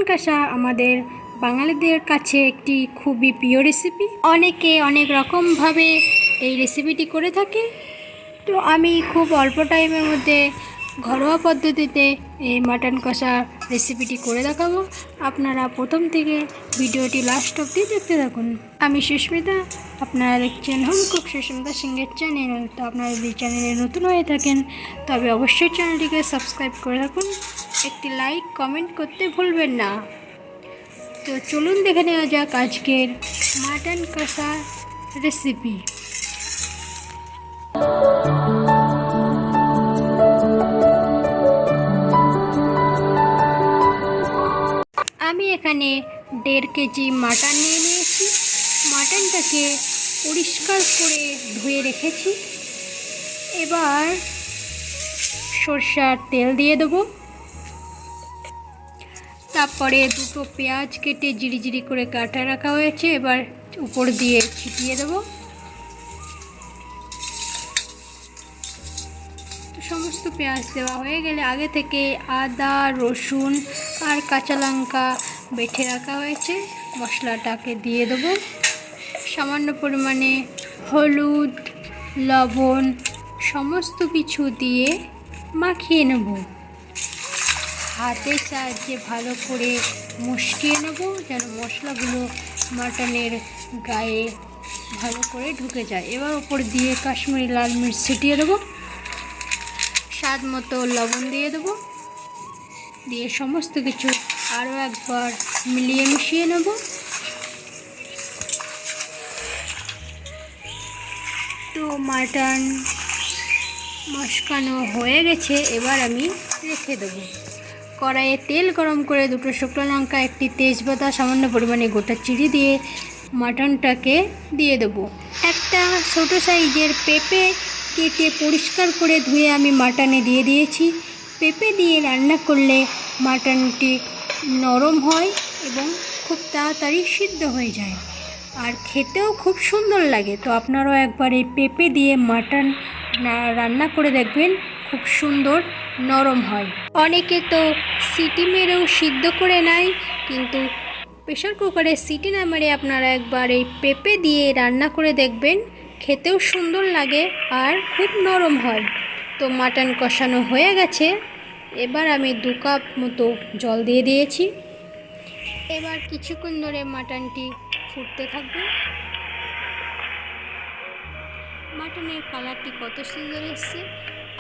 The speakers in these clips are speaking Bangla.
কষা আমাদের বাঙালিদের কাছে একটি খুবই প্রিয় রেসিপি। অনেকে অনেক রকমভাবে এই রেসিপিটি করে থাকে। তো আমি খুব অল্প টাইমের মধ্যে ঘরোয়া পদ্ধতিতে এই মাটন কষা রেসিপিটি করে দেখাবো। আপনারা প্রথম থেকে ভিডিওটি লাস্ট অবধি দেখতে থাকুন। আমি সুস্মিতা, আপনারা দেখছেন হোম কুক সুস্মিতা সিংয়ের চ্যানেল। তো আপনারা যদি চ্যানেলে নতুন হয়ে থাকেন তবে অবশ্যই চ্যানেলটিকে সাবস্ক্রাইব করে রাখুন, একটি লাইক কমেন্ট করতে ভুলবেন না। তো চলুন দেখে নেওয়া যাক আজকের মাটন কষা রেসিপি। আমি এখানে 1.5 কেজি মাটন নিয়ে নিয়েছি। মাটনটাকে পরিষ্কার করে ধুয়ে রেখেছি। এবার সরষের তেল দিয়ে দেবো। তারপরে দুটো পেঁয়াজ কেটে জিরি করে কাটা রাখা হয়েছে, এবার উপর দিয়ে ছিটিয়ে দেবো। তো সমস্ত পেঁয়াজ দেওয়া হয়ে গেলে আগে থেকে আদা, রসুন আর কাঁচা লঙ্কা বেটে রাখা হয়েছে, মশলাটাকে দিয়ে দেবো। সামান্য পরিমাণে হলুদ, লবণ সমস্ত কিছু দিয়ে মাখিয়ে নেব। হাতের সাহায্যে ভালো করে মুষ্টিয়ে নেব যেন মশলাগুলো মাটনের গায়ে ভালো করে ঢুকে যায়। এবার উপর দিয়ে কাশ্মীরি লাল মির্চ ছিটিয়ে দেবো, স্বাদ মতো লবণ দিয়ে দেবো, দিয়ে সমস্ত কিছু আরও একবার মিলিয়ে মিশিয়ে নেব। তো মাটন মশকানো হয়ে গেছে, এবার আমি রেখে দেবো। কড়াইয়ে তেল গরম করে দুটো শুকনো লঙ্কা, একটি তেজপাতা, সামান্য পরিমাণে গোটা চিড়ি দিয়ে মাটনটাকে দিয়ে দেবো। একটা ছোটো সাইজের পেঁপে কেটে পরিষ্কার করে ধুয়ে আমি মাটনে দিয়ে দিয়েছি। পেঁপে দিয়ে রান্না করলে মাটনটি নরম হয় এবং খুব তাড়াতাড়ি সিদ্ধ হয়ে যায়, আর খেতেও খুব সুন্দর লাগে। তো আপনারাও একবার এই পেঁপে দিয়ে মাটন রান্না করে দেখবেন, খুব সুন্দর নরম হয়। অনেকে তো সিটি মেরেও সিদ্ধ করে নেয়, কিন্তু প্রেশার কুকারে সিটি না মেরে আপনারা একবার এই পেঁপে দিয়ে রান্না করে দেখবেন, খেতেও সুন্দর লাগে আর খুব নরম হয়। তো মাটন কষানো হয়ে গেছে, এবার আমি 2 কাপ মতো জল দিয়ে দিয়েছি। এবার কিছুক্ষণ ধরে মাটনটি ফুটতে থাকবে। মাটনের কালারটি কত সুন্দর এসছে,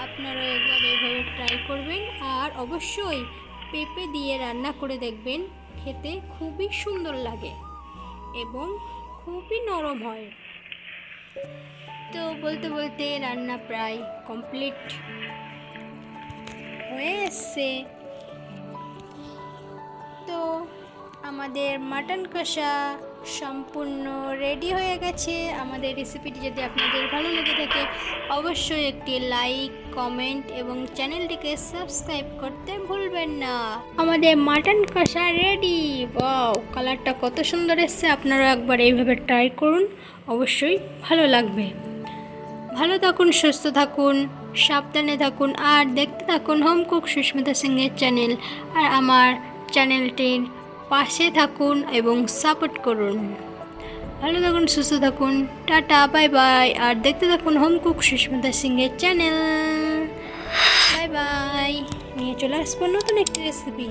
আপনারা একবার এইভাবে ট্রাই করবেন। আর অবশ্যই পেঁপে দিয়ে রান্না করে দেখবেন, খেতে খুবই সুন্দর লাগে এবং খুবই নরম হয়। তো বলতে বলতে রান্না প্রায় কমপ্লিট হয়ে এসছে। তো আমাদের মাটন কষা সম্পূর্ণ রেডি হয়ে গেছে। আমাদের রেসিপিটি যদি আপনাদের ভালো লেগে থাকে অবশ্যই একটি লাইক, কমেন্ট এবং চ্যানেলটিকে সাবস্ক্রাইব করতে ভুলবেন না। আমাদের মাটন কষা রেডি। ওয়াও, কালারটা কত সুন্দর এসছে। আপনারা একবার এইভাবে ট্রাই করুন, অবশ্যই ভালো লাগবে। ভালো থাকুন, সুস্থ থাকুন, সাবধানে থাকুন আর দেখতে থাকুন হোম কুক সুস্মিতা সিংয়ের চ্যানেল। আর আমার চ্যানেলটির পাশে থাকুন এবং সাপোর্ট করুন। ভালো থাকুন, সুস্থ থাকুন, টাটা, বাই বাই। আর দেখতে থাকুন হোম কুক সুস্মিতা সিংয়ের চ্যানেল। Bye bye. নিয়ে চলে আসবো নতুন একটি রেসিপি।